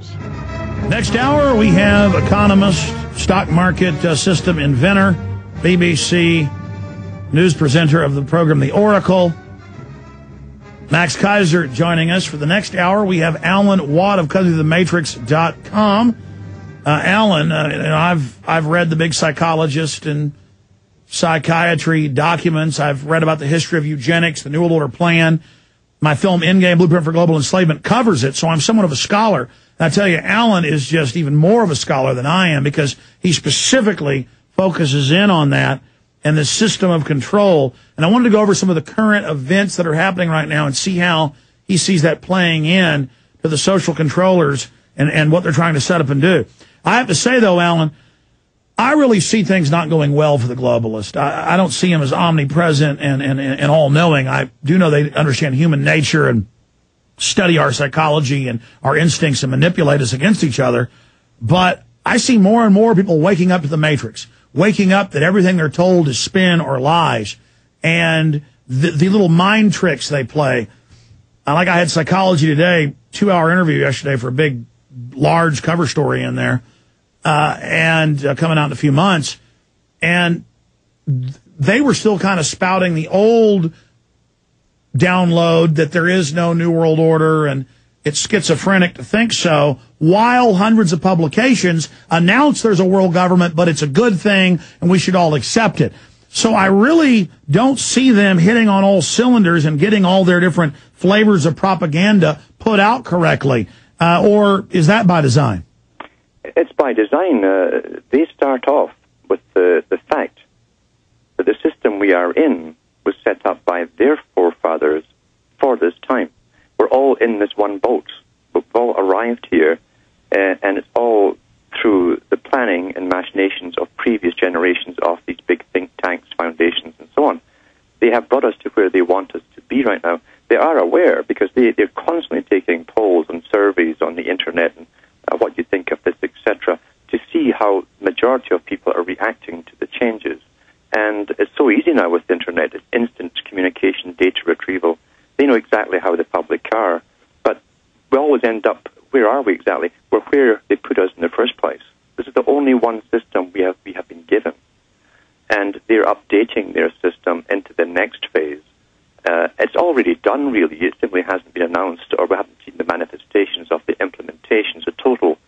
times. Next hour, we have economist, stock market system inventor, BBC news presenter of the program The Oracle, Max Kaiser, joining us. For the next hour, we have Alan Watt of CuttingThroughTheMatrix.com. Alan, I've read the big psychologist and psychiatry documents. I've read about the history of eugenics, the New World Order plan. My film Endgame, Blueprint for Global Enslavement, covers it, so I'm somewhat of a scholar. And I tell you, Alan is just even more of a scholar than I am, because he specifically focuses in on that and the system of control. And I wanted to go over some of the current events that are happening right now and see how he sees that playing in to the social controllers and what they're trying to set up and do. I have to say, though, Alan, I really see things not going well for the globalists. I don't see them as omnipresent and all-knowing. I do know they understand human nature and study our psychology and our instincts and manipulate us against each other. But I see more and more people waking up to the Matrix, waking up that everything they're told is spin or lies, and the little mind tricks they play. Like I had Psychology Today, 2-hour interview yesterday for a big, large cover story in there. And coming out in a few months, and they were still kind of spouting the old download that there is no New World Order and it's schizophrenic to think so, while hundreds of publications announce there's a world government, but it's a good thing and we should all accept it. So I really don't see them hitting on all cylinders and getting all their different flavors of propaganda put out correctly. Or is that by design? It's by design. They start off with the fact that the system we are in was set up by their forefathers for this time. We're all in this one boat. We've all arrived here, and it's all through the planning and machinations of previous generations of these big think tanks, foundations, and so on. They have brought us to where they want us to be right now. They are aware, because they're constantly taking polls and surveys on the internet and what you think of this, etc., to see how the majority of people are reacting to the changes. And it's so easy now with the internet. It's instant communication, data retrieval. They know exactly how the public are. But we always end up, where are we exactly? We're where they put us in the first place. This is the only one system we have been given. And they're updating their system into the next phase. It's already done, really. It simply hasn't been announced, or we haven't seen the manifestations of the implementations, the total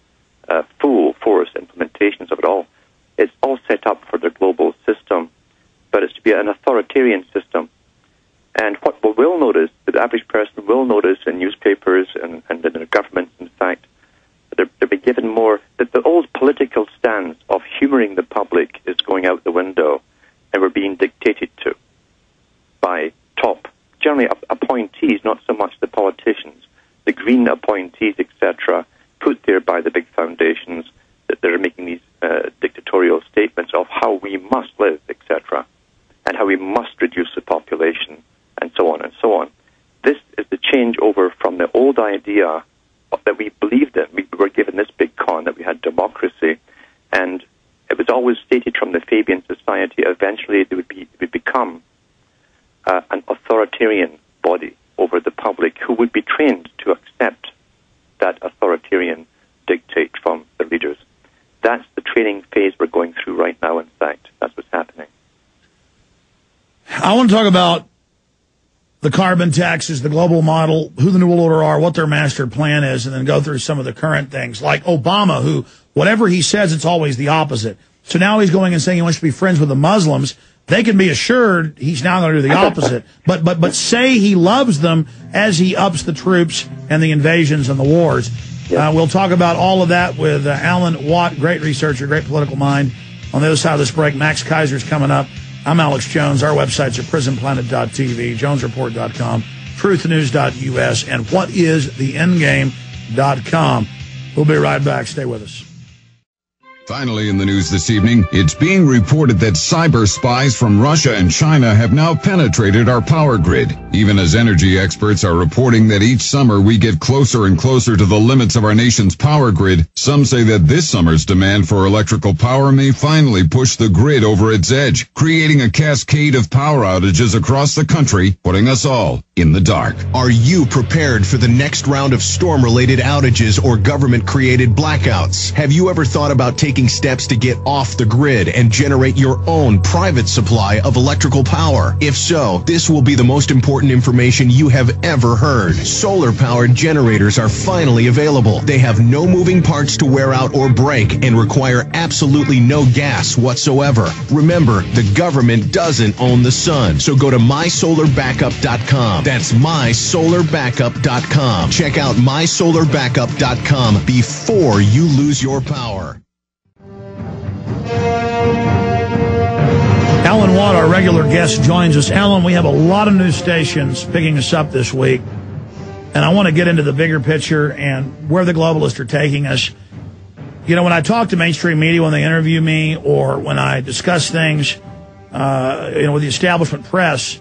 full force implementations of it all. It's all set up for the global system, but it's to be an authoritarian system. And what we will notice, the average person will notice in newspapers and in the governments, in fact, that they're being given more, that the old political stance of humoring the public is going out the window, and we're being dictated to by top, generally appointees, not so much the politicians, the green appointees, etc., put there by the big foundations, that they're making these dictatorial statements of how we must live, etc., and how we must reduce the population, and so on and so on. This is the changeover from the old idea that we believed in. We were given this big con that we had democracy, and it was always stated from the Fabian society, eventually it would become an authoritarian body over the public who would be trained to accept that authoritarian dictate from the leaders. That's the training phase we're going through right now, in fact. That's what's happening. I want to talk about the carbon taxes, the global model, who the New World Order are, what their master plan is, and then go through some of the current things, like Obama, who, whatever he says, it's always the opposite. So now he's going and saying he wants to be friends with the Muslims. They can be assured he's now going to do the opposite. But say he loves them as he ups the troops and the invasions and the wars. Yep. We'll talk about all of that with Alan Watt, great researcher, great political mind. On the other side of this break, Max Kaiser's coming up. I'm Alex Jones. Our websites are prisonplanet.tv, jonesreport.com, truthnews.us, and whatistheendgame.com. We'll be right back. Stay with us. Finally in the news this evening, it's being reported that cyber spies from Russia and China have now penetrated our power grid. Even as energy experts are reporting that each summer we get closer and closer to the limits of our nation's power grid, some say that this summer's demand for electrical power may finally push the grid over its edge, creating a cascade of power outages across the country, putting us all in the dark. Are you prepared for the next round of storm-related outages or government-created blackouts? Have you ever thought about taking steps to get off the grid and generate your own private supply of electrical power? If so, this will be the most important information you have ever heard. Solar-powered generators are finally available. They have no moving parts to wear out or break and require absolutely no gas whatsoever. Remember, the government doesn't own the sun, so go to mysolarbackup.com. That's mysolarbackup.com. Check out mysolarbackup.com before you lose your power. Alan Watt, our regular guest, joins us. Alan, we have a lot of news stations picking us up this week, and I want to get into the bigger picture and where the globalists are taking us. You know, when I talk to mainstream media, when they interview me, or when I discuss things, with the establishment press,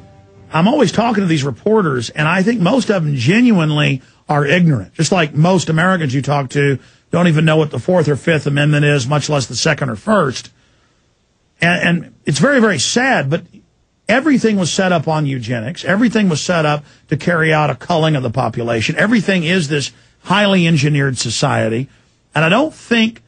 I'm always talking to these reporters, and I think most of them genuinely are ignorant. Just like most Americans you talk to don't even know what the Fourth or Fifth Amendment is, much less the Second or First. And it's very, very sad, but everything was set up on eugenics. Everything was set up to carry out a culling of the population. Everything is this highly engineered society. And I don't think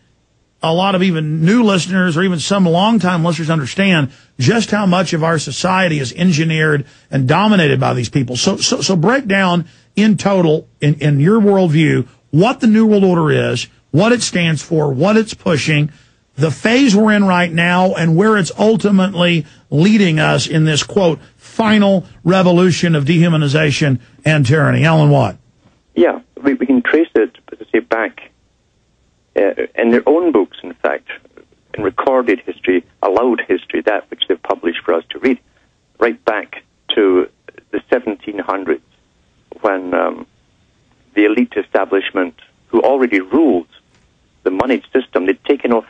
a lot of even new listeners or even some longtime listeners understand just how much of our society is engineered and dominated by these people. So break down in total, in your worldview, what the New World Order is, what it stands for, what it's pushing, the phase we're in right now, and where it's ultimately leading us in this, quote, final revolution of dehumanization and tyranny. Alan Watt. Yeah, we can trace it, as I say, back in their own books, in fact, in recorded history, allowed history, that which they've published for us to read, right back to the 1700s, when the elite establishment, who already ruled the moneyed system, they'd taken over.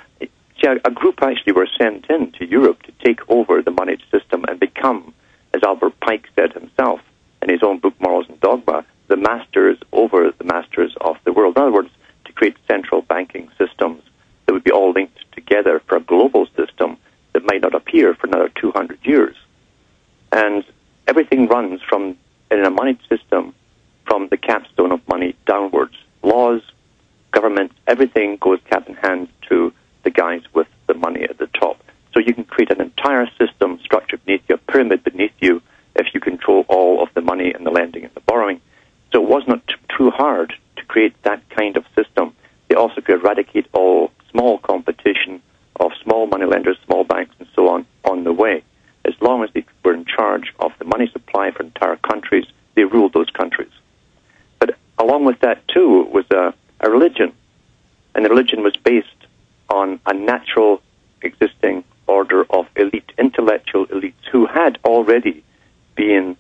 A group actually were sent in to Europe to take over the moneyed system and become, as Albert Pike said himself in his own book, Morals and Dogma, the masters over the masters of the world. In other words, to create central banking systems that would be all linked together for a global system that might not appear for another 200 years. And everything runs from, in a moneyed system, from the capstone of money downwards. Laws, government, everything goes cap in hand to the guys with the money at the top. So you can create an entire system structured beneath you, a pyramid beneath you, if you control all of the money and the lending and the borrowing. So it was not too hard to create that kind of system. They also could eradicate all small competition of small money lenders, small banks, and so on the way. As long as they were in charge of the money supply for entire countries, they ruled those countries. But along with that, too, was a religion. And the religion was based on a natural existing order of elite, intellectual elites, who had already been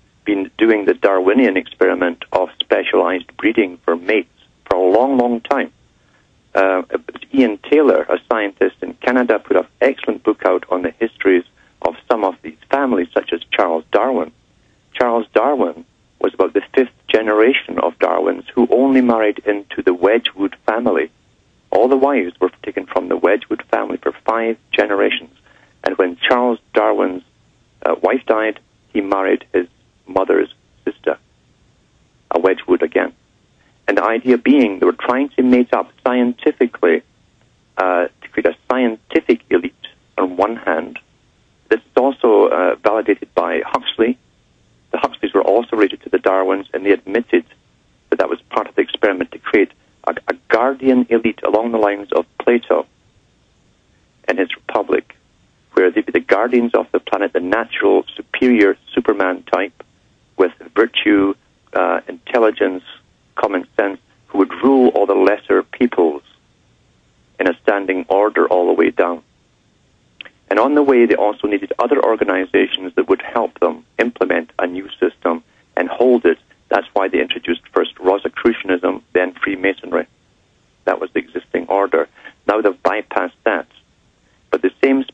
doing the Darwinian experiment of specialized breeding for mates for a long, long time. Ian Taylor, a scientist in Canada, put an excellent book out on the histories of some of these families, such as Charles Darwin. Charles Darwin was about the fifth generation of Darwins who only married into the Wedgwood family. All the wives were taken from the Wedgwood family for 5 generations. And when Charles Darwin's wife died, he married his mother's sister, a Wedgwood again. And the idea being they were trying to mate up scientifically to create a scientific elite on one hand. This is also validated by Huxley. The Huxleys were also related to the Darwins, and they admitted that that was part of the experiment to create a guardian elite along the lines of Plato and his Republic, where they'd be the guardians of the planet, the natural, superior Superman type with virtue, intelligence, common sense, who would rule all the lesser peoples in a standing order all the way down. And on the way, they also needed other organizations that would help them implement a new system and hold it. That's why they introduced first Rosicrucianism, then Freemasonry. That was the existing order. Now they've bypassed that,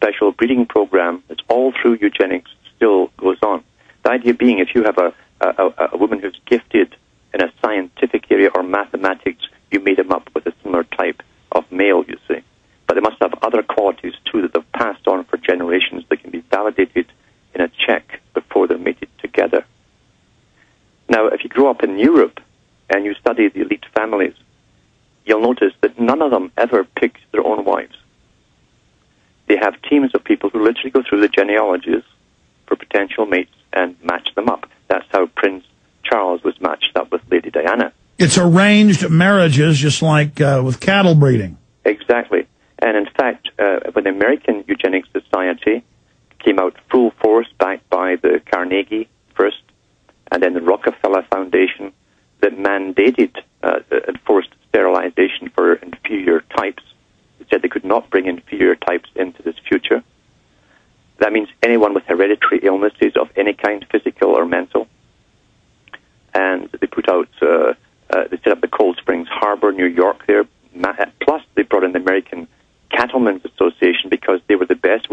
special breeding program that's all through eugenics still goes on. The idea being, if you have a woman who's gifted in a scientific area or mathematics, you made them up with a similar type of male, you see. But they must have other qualities, too, that they've passed on for generations that can be validated in a check before they're mated together. Now, if you grow up in Europe and you study the elite families, you'll notice that none of them ever pick their own wives. They have teams of people who literally go through the genealogies for potential mates and match them up. That's how Prince Charles was matched up with Lady Diana. It's arranged marriages, just like with cattle breeding. Exactly. And in fact, when the American Eugenics Society came out full force, backed by the Carnegie first, and then the Rockefeller Foundation, that mandated enforced sterilization for inferior types. They said they could not bring inferior types into this future. That means anyone with hereditary illnesses of any kind, physical or mental. And they put out, they set up the Cold Springs Harbor, New York there. Plus, they brought in the American Cattlemen's Association because they were the best